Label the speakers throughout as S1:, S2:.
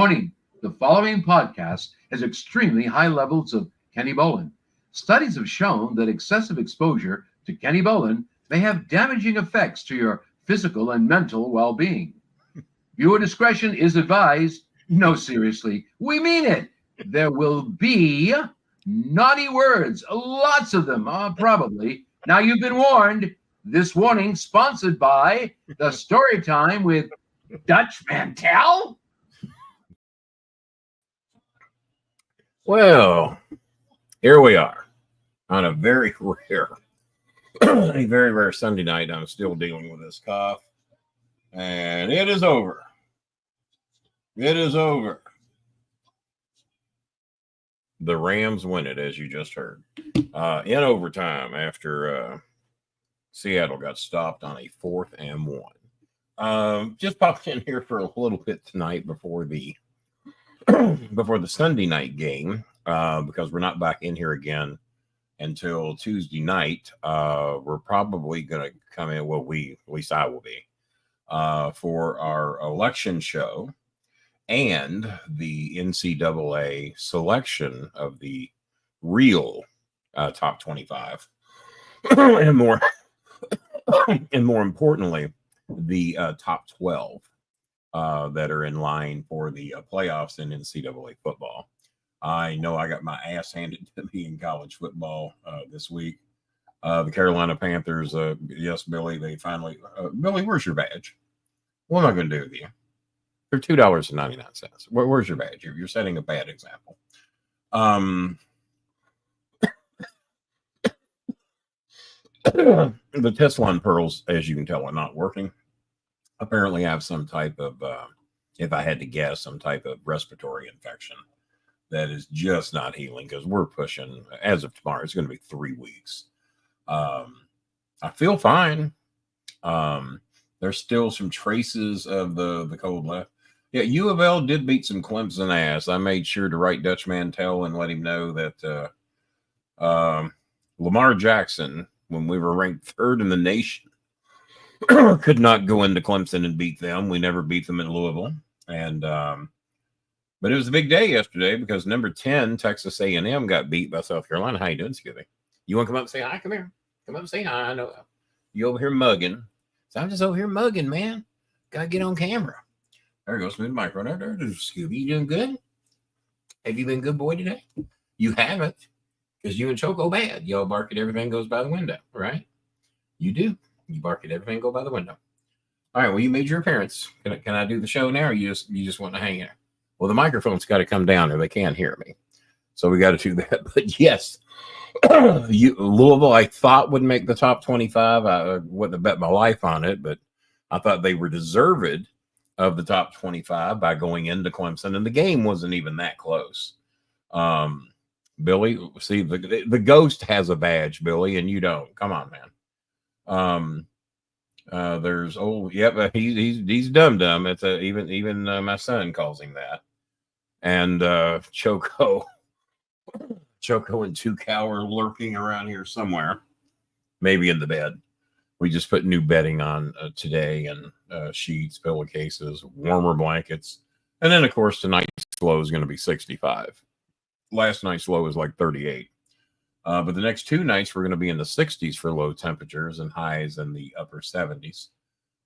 S1: Warning, the following podcast has extremely high levels of Kenny Bolin. Studies have shown that excessive exposure to Kenny Bolin may have damaging effects to your physical and mental well-being. Viewer discretion is advised. No, seriously, we mean it. There will be naughty words, lots of them, probably. Now you've been warned. This warning sponsored by the Story Time with Dutch Mantel.
S2: Well, here we are on a very rare Sunday night. I'm still dealing with this cough, and it is over. It is over. The Rams win it, as you just heard, in overtime after Seattle got stopped on a 4th and 1. Just popped in here for a little bit tonight before the Sunday night game, because we're not back in here again until Tuesday night. We're probably going to come in, well, at least I will be, for our election show and the NCAA selection of the real top 25, and more importantly, the top 12 that are in line for the playoffs in NCAA football. I know I got my ass handed to me in college football this week. The Carolina Panthers, yes, Billy, they finally, Billy, where's your badge? What am I going to do with you? They're $2.99. Where's your badge? You're setting a bad example. The Tesla pearls, as you can tell, are not working. Apparently, I have some type of, if I had to guess, some type of respiratory infection that is just not healing, because we're pushing, as of tomorrow, it's going to be 3 weeks. I feel fine. There's still some traces of the cold left. Yeah, U of L did beat some Clemson ass. I made sure to write Dutch Mantel and let him know that Lamar Jackson, when we were ranked 3rd in the nation, could not go into Clemson and beat them. We never beat them in Louisville. And but it was a big day yesterday because number 10, Texas A&M, got beat by South Carolina. How you doing, Scooby? You want to come up and say hi? Come here. Come up and say hi. I know you over here mugging. So I'm just over here mugging, man. Got to get on camera. There goes smooth micro. There, Scooby. You doing good? Have you been a good boy today? You haven't, because you and Choco bad. Y'all bark at everything goes by the window, right? You do. You bark at everything go by the window. All right. Well, you made your appearance. Can I do the show now, or you just want to hang there? Well, the microphone's got to come down, or they can't hear me. So we got to do that. But yes, Louisville, I thought would make the top 25. I wouldn't have bet my life on it, but I thought they were deserved of the top 25 by going into Clemson, and the game wasn't even that close. Billy, see, the ghost has a badge, Billy, and you don't. Come on, man. There's he's dumb. It's even my son calls him that. And Choco and 2 Cow are lurking around here somewhere, maybe in the bed. We just put new bedding on today, and sheets, pillowcases, warmer blankets. And then, of course, tonight's low is going to be 65. Last night's low was like 38. But the next 2 nights, we're going to be in the 60s for low temperatures and highs in the upper 70s.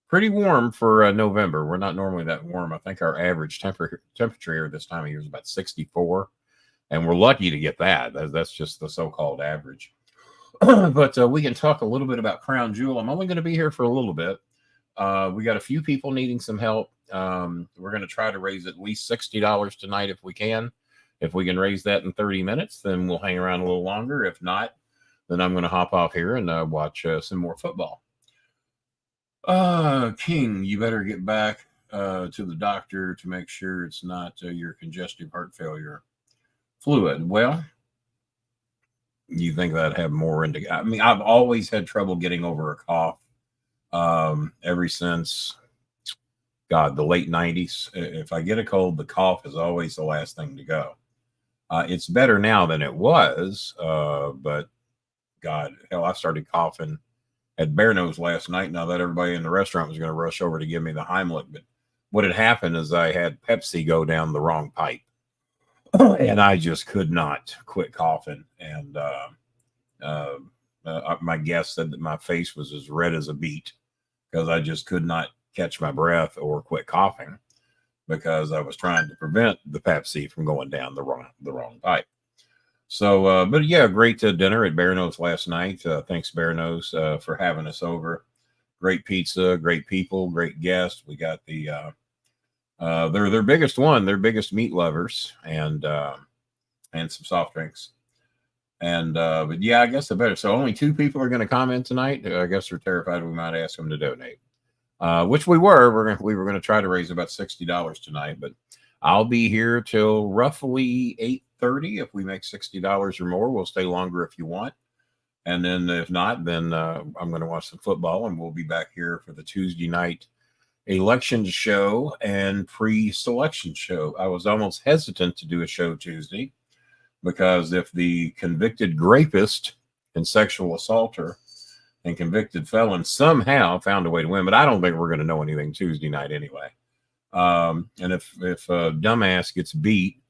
S2: Pretty warm for November. We're not normally that warm. I think our average temperature here this time of year is about 64. And we're lucky to get that. That's just the so-called average. But we can talk a little bit about Crown Jewel. I'm only going to be here for a little bit. We got a few people needing some help. We're going to try to raise at least $60 tonight if we can. If we can raise that in 30 minutes, then we'll hang around a little longer. If not, then I'm going to hop off here and watch some more football. King, you better get back to the doctor to make sure it's not your congestive heart failure fluid. Well, you think that'd have more into? I mean, I've always had trouble getting over a cough ever since, God, the late 90s. If I get a cold, the cough is always the last thing to go. It's better now than it was, but God, hell, I started coughing at Bear Nose last night. Now that everybody in the restaurant was going to rush over to give me the Heimlich, but what had happened is I had Pepsi go down the wrong pipe, and I just could not quit coughing. And my guest said that my face was as red as a beet because I just could not catch my breath or quit coughing because I was trying to prevent the Pepsi from going down the wrong pipe. So, but yeah, great dinner at Bear Nose last night. Thanks, Bear Nose, for having us over. Great pizza, great people, great guests. We got the their biggest one, their biggest meat lovers, and some soft drinks. And but yeah, I guess the better. So only 2 people are going to comment tonight. I guess they're terrified we might ask them to donate, which we were. We were going to try to raise about $60 tonight, but I'll be here till roughly 8:30. If we make $60 or more, we'll stay longer if you want. And then if not, then I'm going to watch some football, and we'll be back here for the Tuesday night election show and pre-selection show. I was almost hesitant to do a show Tuesday because if the convicted rapist and sexual assaulter and convicted felon somehow found a way to win, but I don't think we're going to know anything Tuesday night anyway. And if dumbass gets beat,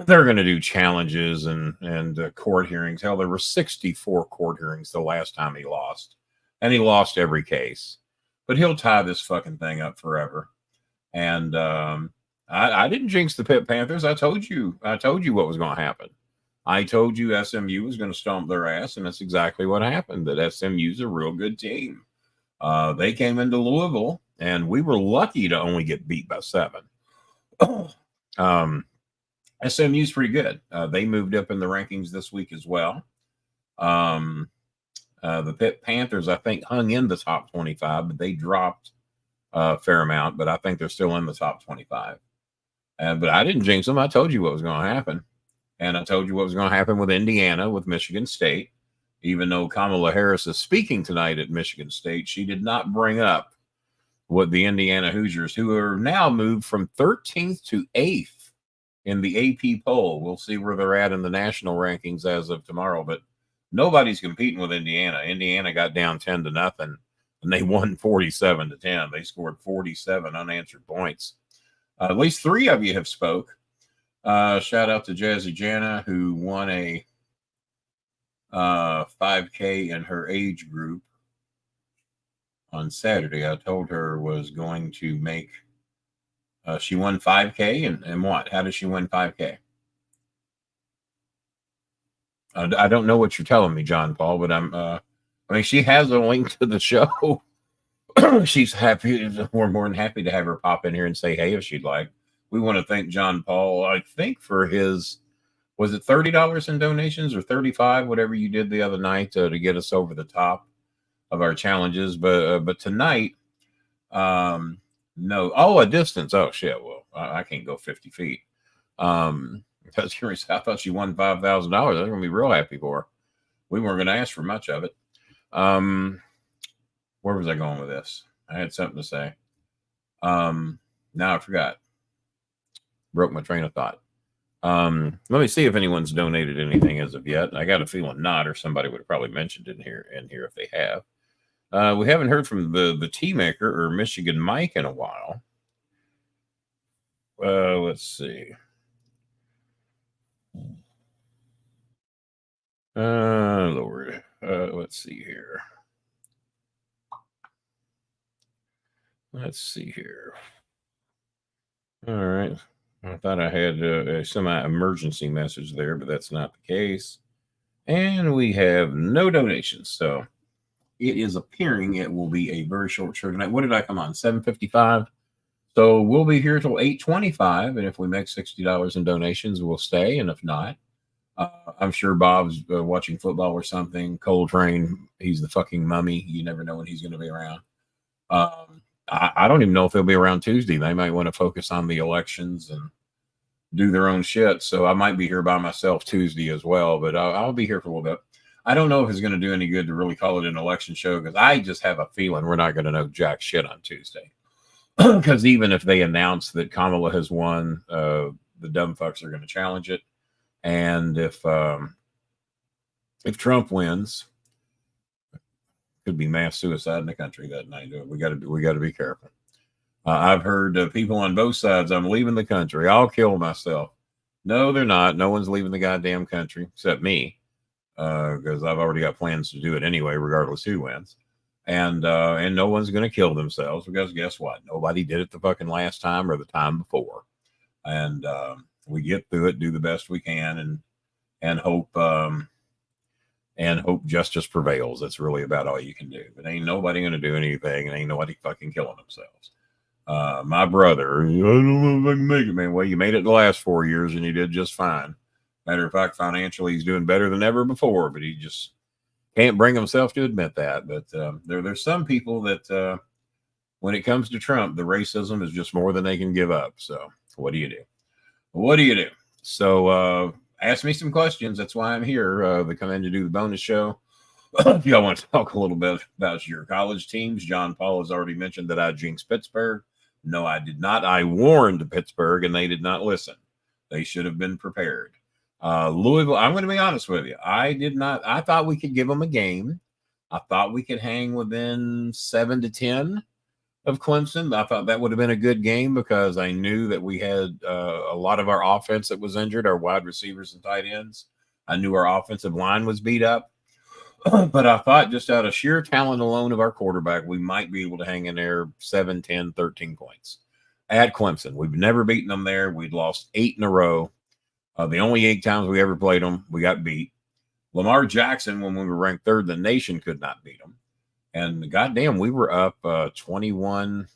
S2: they're going to do challenges and court hearings. Hell, there were 64 court hearings the last time he lost, and he lost every case. But he'll tie this fucking thing up forever. And I didn't jinx the Pitt Panthers. I told you what was going to happen. I told you SMU was going to stomp their ass, and that's exactly what happened. That SMU's a real good team. They came into Louisville, and we were lucky to only get beat by 7. SMU's pretty good. They moved up in the rankings this week as well. The Pitt Panthers, I think, hung in the top 25, but they dropped a fair amount, but I think they're still in the top 25. But I didn't jinx them. I told you what was going to happen. And I told you what was going to happen with Indiana, with Michigan State. Even though Kamala Harris is speaking tonight at Michigan State, she did not bring up what the Indiana Hoosiers, who are now moved from 13th to 8th in the AP poll. We'll see where they're at in the national rankings as of tomorrow, but nobody's competing with Indiana. Indiana got down 10-0, and they won 47-10. They scored 47 unanswered points. At least 3 of you have spoke. Shout out to Jazzy Jana, who won a 5K in her age group on Saturday. I told her was going to make. She won 5K, and what? How does she win 5K? I don't know what you're telling me, John Paul, but I mean, she has a link to the show. She's happy. We're more than happy to have her pop in here and say, hey, if she'd like. We want to thank John Paul, I think, for his, was it $30 in donations or $35, whatever you did the other night to get us over the top of our challenges. But tonight, no. Oh, a distance. Oh, shit. Well, I can't go 50 feet. I thought she won $5,000. I was going to be real happy for her. We weren't going to ask for much of it. Where was I going with this? I had something to say. Now I forgot. Broke my train of thought. Let me see if anyone's donated anything as of yet. I got a feeling not, or somebody would have probably mentioned it in here if they have. We haven't heard from the tea maker or Michigan Mike in a while. Let's see. Lord. Let's see here. All right. I thought I had a semi-emergency message there, but that's not the case. And we have no donations. So it is appearing it will be a very short show tonight. What did I come on? 7:55. So we'll be here till 8:25. And if we make $60 in donations, we'll stay. And if not, I'm sure Bob's watching football or something. Coltrane, he's the fucking mummy. You never know when he's going to be around. I don't even know if they'll be around Tuesday. They might want to focus on the elections and do their own shit. So I might be here by myself Tuesday as well, but I'll be here for a little bit. I don't know if it's going to do any good to really call it an election show because I just have a feeling we're not going to know jack shit on Tuesday. Because even if they announce that Kamala has won, the dumb fucks are going to challenge it. And if Trump wins, could be mass suicide in the country that night. We got to be careful. I've heard people on both sides, I'm leaving the country. I'll kill myself. No, they're not. No one's leaving the goddamn country except me, because I've already got plans to do it anyway, regardless who wins. And no one's going to kill themselves because guess what? Nobody did it the fucking last time or the time before. And we get through it, do the best we can, and hope justice prevails. That's really about all you can do. But ain't nobody going to do anything, and ain't nobody fucking killing themselves. My brother, I don't know if I can make it, man. Well, you made it the last 4 years, and you did just fine. Matter of fact, financially, he's doing better than ever before, but he just can't bring himself to admit that. But there's some people that, when it comes to Trump, the racism is just more than they can give up. So what do you do? What do you do? So ask me some questions. That's why I'm here to come in to do the bonus show. If y'all want to talk a little bit about your college teams, John Paul has already mentioned that I jinxed Pittsburgh. No, I did not. I warned Pittsburgh, and they did not listen. They should have been prepared. Louisville, I'm going to be honest with you. I did not. I thought we could give them a game. I thought we could hang within 7 to 10 of Clemson. I thought that would have been a good game because I knew that we had a lot of our offense that was injured, our wide receivers and tight ends. I knew our offensive line was beat up. But I thought just out of sheer talent alone of our quarterback, we might be able to hang in there 7, 10, 13 points at Clemson. We've never beaten them there. We'd lost 8 in a row. The only 8 times we ever played them, we got beat. Lamar Jackson, when we were ranked 3rd in the nation, could not beat them. And goddamn, we were up 21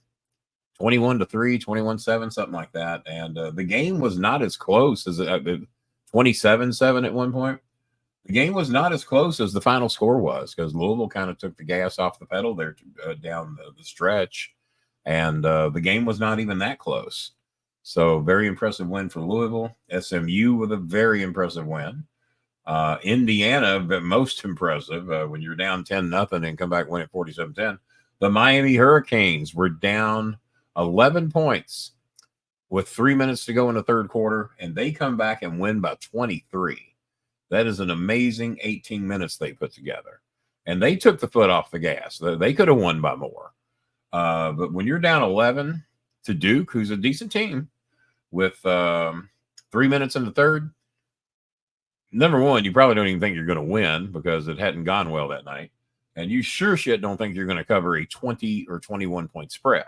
S2: to 3, 21-7, something like that. And the game was not as close as 27-7 at one point. The game was not as close as the final score was because Louisville kind of took the gas off the pedal there down the stretch. And the game was not even that close. So very impressive win for Louisville. SMU with a very impressive win. Indiana, but most impressive when you're down 10-0 and come back win at 47-10. The Miami Hurricanes were down 11 points with 3 minutes to go in the third quarter, and they come back and win by 23. That is an amazing 18 minutes they put together. And they took the foot off the gas. They could have won by more. But when you're down 11 to Duke, who's a decent team, with 3 minutes in the third, number one, you probably don't even think you're going to win because it hadn't gone well that night. And you sure shit don't think you're going to cover a 20 or 21 point spread.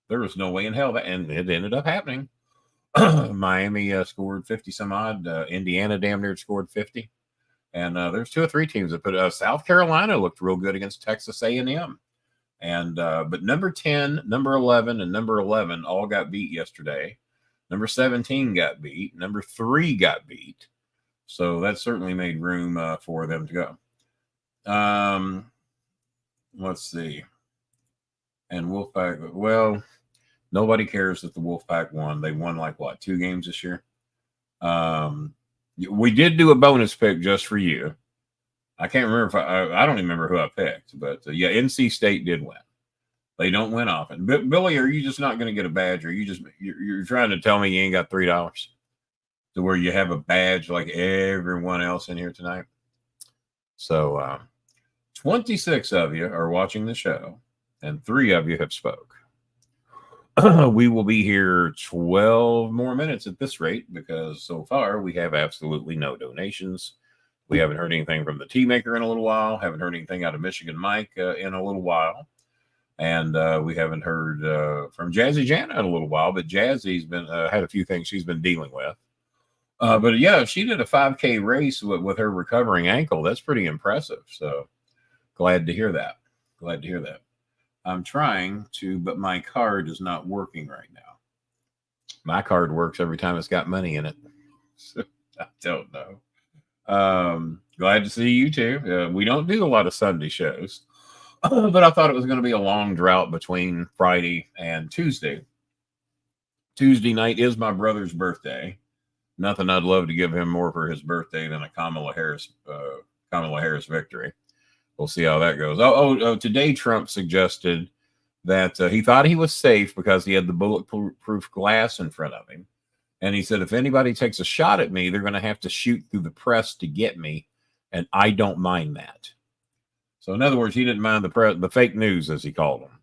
S2: There was no way in hell that, and it ended up happening. Miami scored 50 some odd. Indiana damn near scored 50. And there's 2 or 3 teams that put South Carolina looked real good against Texas A&M. And but number 10, number 11, and number 11 all got beat yesterday. Number 17 got beat. Number 3 got beat. So that certainly made room for them to go. Let's see. And Wolfpack, well, nobody cares that the Wolfpack won. They won like what, 2 games this year? We did do a bonus pick just for you. I can't remember if I don't even remember who I picked, but yeah, NC State did win. They don't win often. Billy, are you just not going to get a badge, or you're trying to tell me you ain't got $3 to where you have a badge like everyone else in here tonight? So 26 of you are watching the show, and 3 of you have spoke. We will be here 12 more minutes at this rate because so far we have absolutely no donations. We haven't heard anything from the Tea Maker in a little while. Haven't heard anything out of Michigan Mike in a little while. And we haven't heard from Jazzy Jana in a little while. But Jazzy's been had a few things she's been dealing with. But yeah, she did a 5K race with her recovering ankle. That's pretty impressive. So glad to hear that. Glad to hear that. I'm trying to, but my card is not working right now. My card works every time it's got money in it. So I don't know. Glad to see you too. We don't do a lot of Sunday shows, but I thought it was going to be a long drought between Friday and Tuesday. Tuesday night is my brother's birthday. Nothing I'd love to give him more for his birthday than a Kamala Harris victory. We'll see how that goes. Today Trump suggested that he thought he was safe because he had the bulletproof glass in front of him. And he said, if anybody takes a shot at me, they're going to have to shoot through the press to get me. And I don't mind that. So in other words, he didn't mind the fake news, as he called them.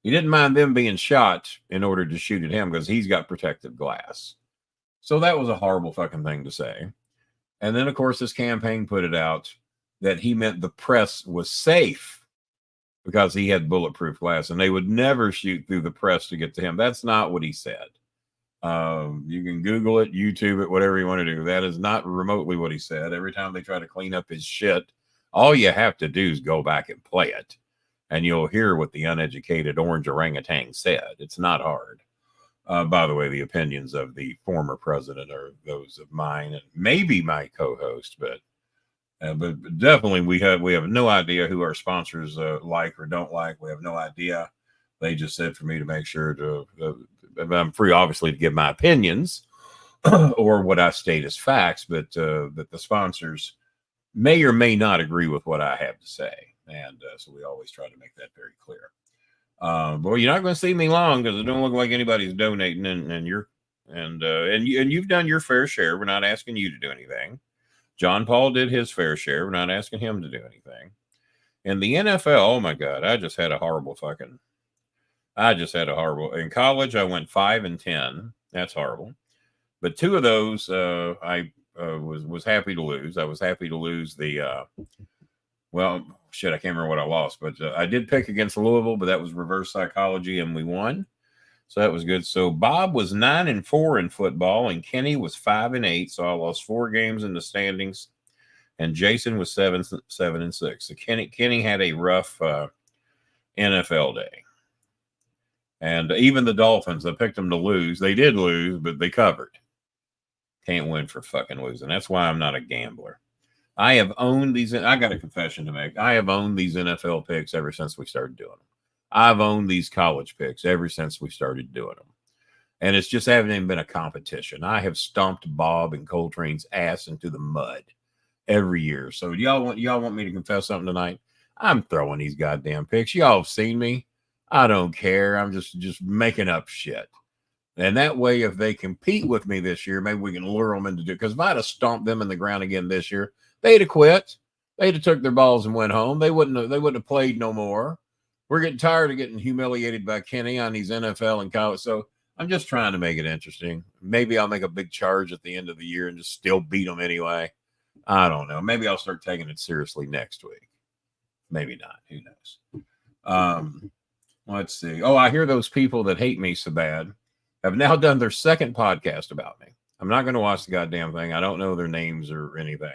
S2: He didn't mind them being shot in order to shoot at him because he's got protective glass. So that was a horrible fucking thing to say. And then, of course, this campaign put it out that he meant the press was safe because he had bulletproof glass and they would never shoot through the press to get to him. That's not what he said. You can Google it, YouTube it, whatever you want to do. That is not remotely what he said. Every time they try to clean up his shit, all you have to do is go back and play it, and you'll hear what the uneducated orange orangutan said. It's not hard. By the way, the opinions of the former president are those of mine and maybe my co-host, but definitely we have no idea who our sponsors like or don't like. We have no idea. They just said for me to make sure to. I'm free, obviously, to give my opinions or what I state as facts, but that the sponsors may or may not agree with what I have to say, and so we always try to make that very clear. But you're not going to see me long because it don't look like anybody's donating, and you've done your fair share. We're not asking you to do anything. John Paul did his fair share. We're not asking him to do anything. And the NFL, oh my God, I just had a horrible. In college, I went 5-10. That's horrible. But 2 of those, I was happy to lose. I was happy to lose the, I can't remember what I lost, but I did pick against Louisville, but that was reverse psychology and we won. So that was good. So Bob was 9-4 in football and Kenny was 5-8. So I lost 4 games in the standings and Jason was 7-6. So Kenny had a rough NFL day. And even the Dolphins, I picked them to lose. They did lose, but they covered. Can't win for fucking losing. That's why I'm not a gambler. I have owned these. I got a confession to make. I have owned these NFL picks ever since we started doing them. I've owned these college picks ever since we started doing them. And it's just haven't even been a competition. I have stomped Bob and Coltrane's ass into the mud every year. So y'all want me to confess something tonight? I'm throwing these goddamn picks. Y'all have seen me. I don't care. I'm just making up shit. And that way, if they compete with me this year, maybe we can lure them into do. Because if I'd have stomped them in the ground again this year, they'd have quit. They'd have took their balls and went home. They wouldn't have played no more. We're getting tired of getting humiliated by Kenny on these NFL and college. So I'm just trying to make it interesting. Maybe I'll make a big charge at the end of the year and just still beat them anyway. I don't know. Maybe I'll start taking it seriously next week. Maybe not. Who knows? Let's see. Oh, I hear those people that hate me so bad have now done their second podcast about me. I'm not going to watch the goddamn thing. I don't know their names or anything.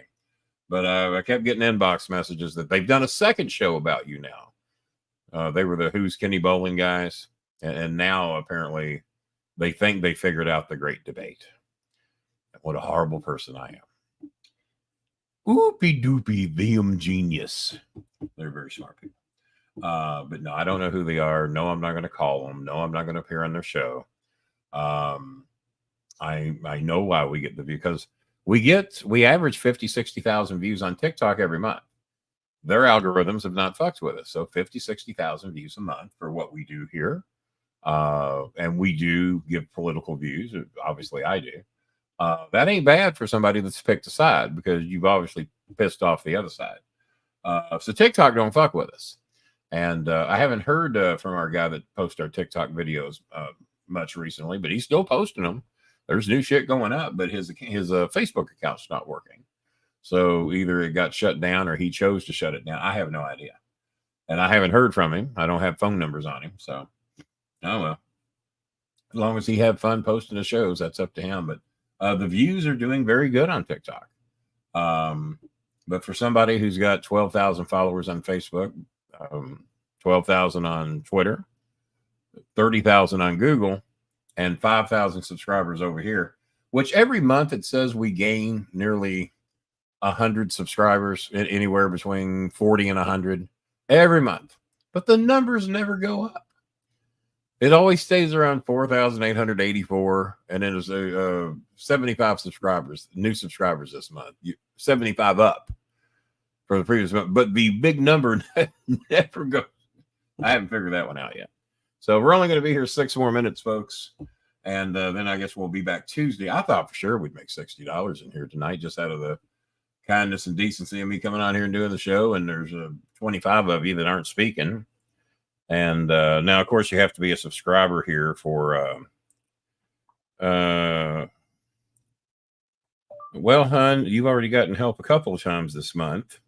S2: But I kept getting inbox messages that they've done a second show about you now. They were the Who's Kenny Bolin guys. And now apparently they think they figured out the great debate. What a horrible person I am. Oopie doopie, them genius. They're very smart people. But no, I don't know who they are. No, I'm not going to call them. No, I'm not going to appear on their show. I know why we get the view because we average 50, 60,000 views on TikTok every month. Their algorithms have not fucked with us. So 50, 60,000 views a month for what we do here. And we do give political views. Obviously I do. That ain't bad for somebody that's picked a side because you've obviously pissed off the other side. So TikTok don't fuck with us. And I haven't heard from our guy that posts our TikTok videos much recently, but he's still posting them. There's new shit going up, but his Facebook account's not working. So either it got shut down or he chose to shut it down. I have no idea. And I haven't heard from him. I don't have phone numbers on him. So, oh well. As long as he had fun posting the shows, that's up to him. But the views are doing very good on TikTok. But for somebody who's got 12,000 followers on Facebook, 12,000 on Twitter, 30,000 on Google, and 5,000 subscribers over here, which every month it says we gain nearly 100 subscribers, anywhere between 40 and 100 every month. But the numbers never go up. It always stays around 4,884, and then there's 75 subscribers, new subscribers this month, 75 up for the previous month. But the big number never goes. I haven't figured that one out yet. So we're only going to be here 6 more minutes, folks. And then I guess we'll be back Tuesday. I thought for sure we'd make $60 in here tonight, just out of the kindness and decency of me coming on here and doing the show. And there's 25 of you that aren't speaking. And now, of course, you have to be a subscriber here for. Well, hun, you've already gotten help a couple of times this month,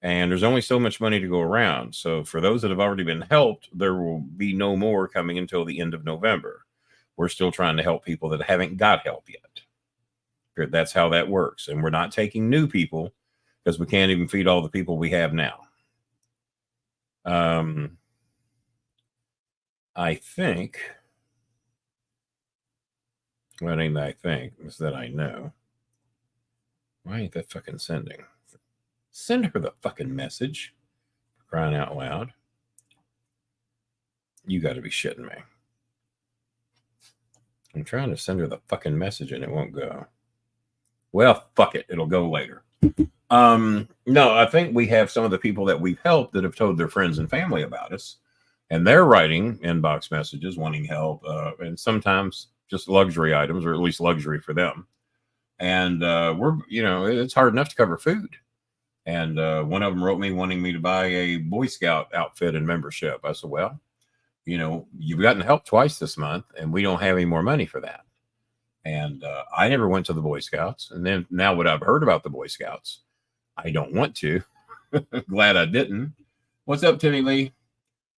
S2: and there's only so much money to go around. So for those that have already been helped, there will be no more coming until the end of November. We're still trying to help people that haven't got help yet. That's how that works. And we're not taking new people because we can't even feed all the people we have now. I think, well, it ain't that I think, it's that I know. Why ain't that fucking sending? Send her the fucking message. Crying out loud. You got to be shitting me. I'm trying to send her the fucking message and it won't go. Well, fuck it. It'll go later. No, I think we have some of the people that we've helped that have told their friends and family about us. And they're writing inbox messages wanting help. And sometimes just luxury items, or at least luxury for them. And it's hard enough to cover food. And one of them wrote me wanting me to buy a Boy Scout outfit and membership. I said, well, you've gotten help twice this month and we don't have any more money for that. And I never went to the Boy Scouts. And then now what I've heard about the Boy Scouts, I don't want to. Glad I didn't. What's up, Timmy Lee?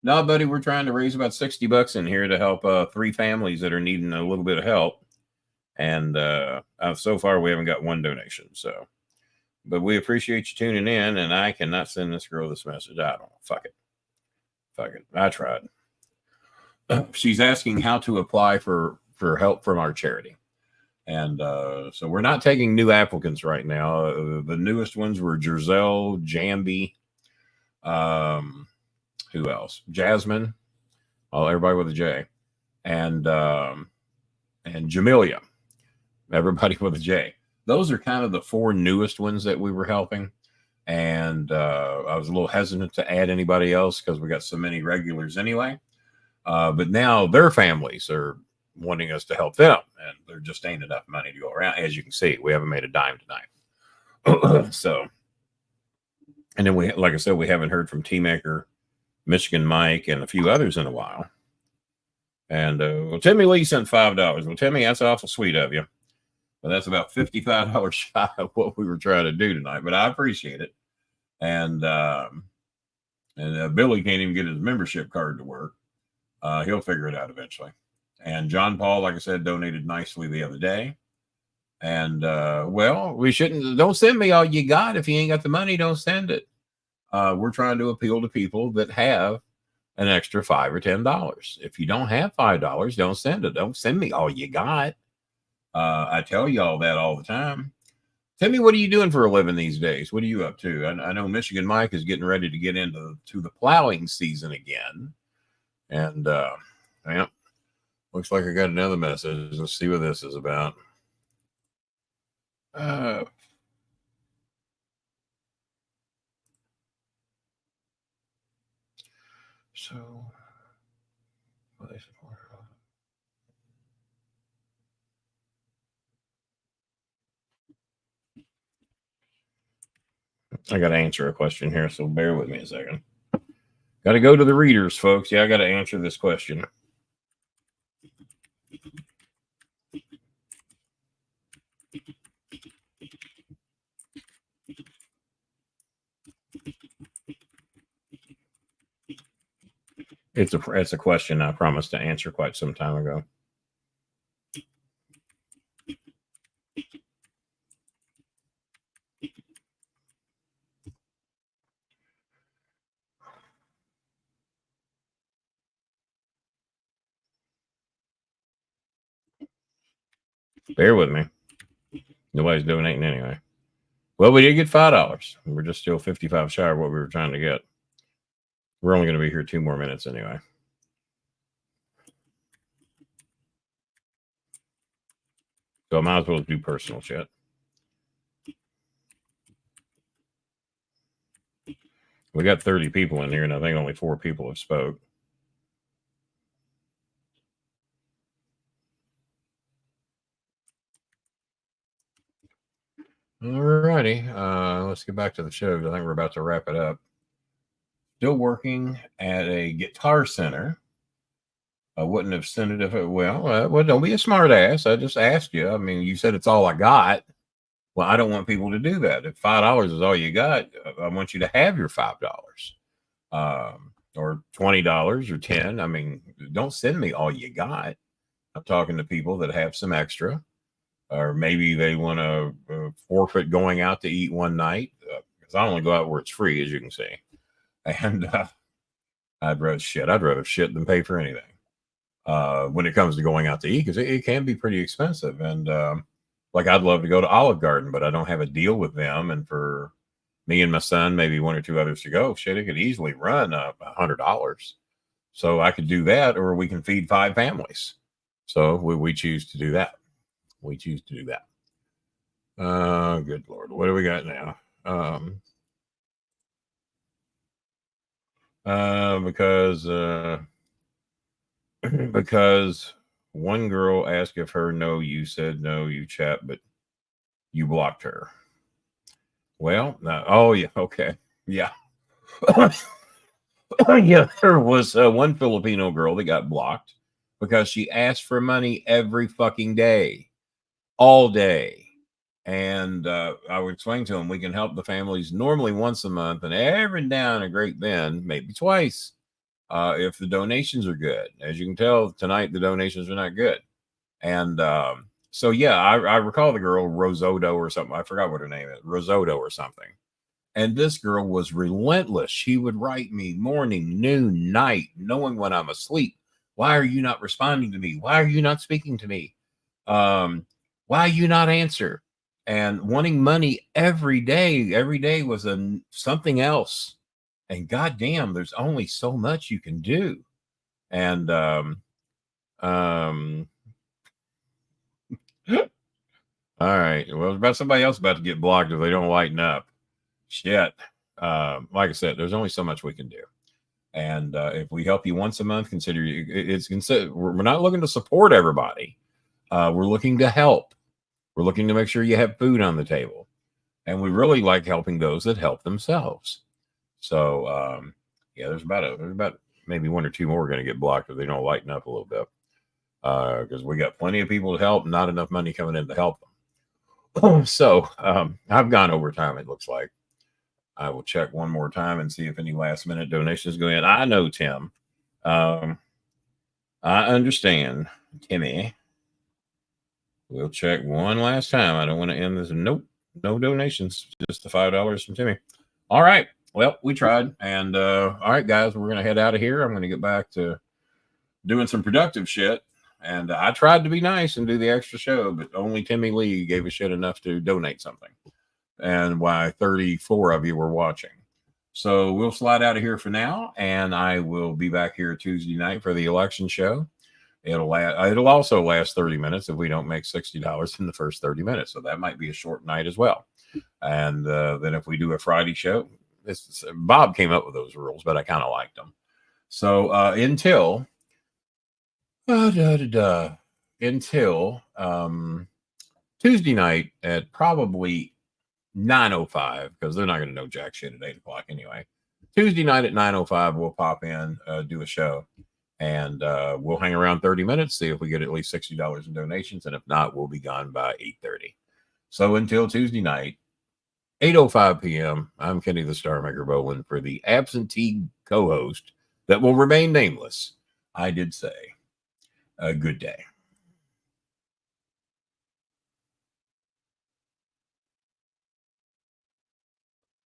S2: No, buddy, we're trying to raise about $60 in here to help 3 families that are needing a little bit of help. And so far, we haven't got one donation. So, but we appreciate you tuning in. And I cannot send this girl this message. I don't know. Fuck it. I tried. She's asking how to apply for help from our charity. And so we're not taking new applicants right now. The newest ones were Giselle, Jambi, who else? Jasmine. Oh, everybody with a J. And Jamelia. Everybody with a J. Those are kind of the 4 newest ones that we were helping. And I was a little hesitant to add anybody else because we got so many regulars anyway. But now their families are wanting us to help them. And there just ain't enough money to go around. As you can see, we haven't made a dime tonight. So, and then like I said, we haven't heard from T-Maker, Michigan Mike, and a few others in a while. And Timmy Lee sent $5. Well, Timmy, that's awful sweet of you. But that's about $55 shy of what we were trying to do tonight. But I appreciate it. And Billy can't even get his membership card to work. He'll figure it out eventually. And John Paul, like I said, donated nicely the other day. And don't send me all you got. If you ain't got the money, don't send it. We're trying to appeal to people that have an extra $5 or $10. If you don't have $5, don't send it. Don't send me all you got. I tell y'all that all the time. Tell me, what are you doing for a living these days? What are you up to? I know Michigan Mike is getting ready to get into the plowing season again. And looks like I got another message. Let's see what this is about. So, I got to answer a question here, so bear with me a second. Got to go to the readers, folks. Yeah, I got to answer this question. It's a question I promised to answer quite some time ago. Bear with me. Nobody's donating anyway. Well, we did get $5. We're just still 55 shy of what we were trying to get. We're only going to be here 2 more minutes anyway. So I might as well do personal shit. We got 30 people in here, and I think only 4 people have spoke. All righty. Let's get back to the show. I think we're about to wrap it up. still working at a guitar center. I wouldn't have sent it if it, well, don't be a smart ass. I just asked you. I mean, you said it's all I got. Well, I don't want people to do that. If $5 is all you got, I want you to have your $5, or $20 or 10. I mean, don't send me all you got. I'm talking to people that have some extra, or maybe they want to forfeit going out to eat one night, because I only go out where it's free, as you can see. And I'd rather shit than pay for anything. When it comes to going out to eat, because it can be pretty expensive. And like, I'd love to go to Olive Garden, but I don't have a deal with them. And for me and my son, maybe one or two others to go, shit, it could easily run $100. So I could do that, or we can feed 5 families. So we choose to do that. We choose to do that. Good Lord. What do we got now? Because one girl asked if her no, you said no, you chat, but you blocked her. Well, no, oh yeah, okay, yeah. Yeah, there was one Filipino girl that got blocked because she asked for money every fucking day, all day. And I would explain to them, we can help the families normally once a month, and every now and a great then, maybe twice, if the donations are good. As you can tell, tonight the donations are not good. And so, yeah, I recall the girl, Rosoto or something. I forgot what her name is, Rosoto or something. And this girl was relentless. She would write me morning, noon, night, knowing when I'm asleep. Why are you not responding to me? Why are you not speaking to me? Why you not answer? And wanting money every day. Every day was something else. And goddamn, there's only so much you can do. And all right. Well, about somebody else about to get blocked if they don't lighten up. Shit. Like I said, there's only so much we can do. And if we help you once a month, we're not looking to support everybody. We're looking to help. We're looking to make sure you have food on the table. And we really like helping those that help themselves. So, yeah, there's about maybe one or two more going to get blocked if they don't lighten up a little bit. Because we got plenty of people to help, not enough money coming in to help them. So, I've gone over time, it looks like. I will check one more time and see if any last minute donations go in. I know, Tim. I understand, Timmy. We'll check one last time. I don't want to end this. Nope, no donations. Just the $5 from Timmy. All right. Well, we tried. And all right, guys, we're going to head out of here. I'm going to get back to doing some productive shit. And I tried to be nice and do the extra show, but only Timmy Lee gave a shit enough to donate something. And why 34 of you were watching. So we'll slide out of here for now. And I will be back here Tuesday night for the election show. It'll also last 30 minutes if we don't make $60 in the first 30 minutes. So that might be a short night as well. And then if we do a Friday show, Bob came up with those rules, but I kind of liked them. So until Tuesday night at probably 9:05, because they're not going to know jack shit at 8 o'clock anyway. Tuesday night at 9:05, we'll pop in, do a show. And we'll hang around 30 minutes, see if we get at least $60 in donations. And if not, we'll be gone by 8:30. So until Tuesday night, 8:05 p.m., I'm Kenny the Star Maker Bolin for the absentee co-host that will remain nameless. I did say a good day.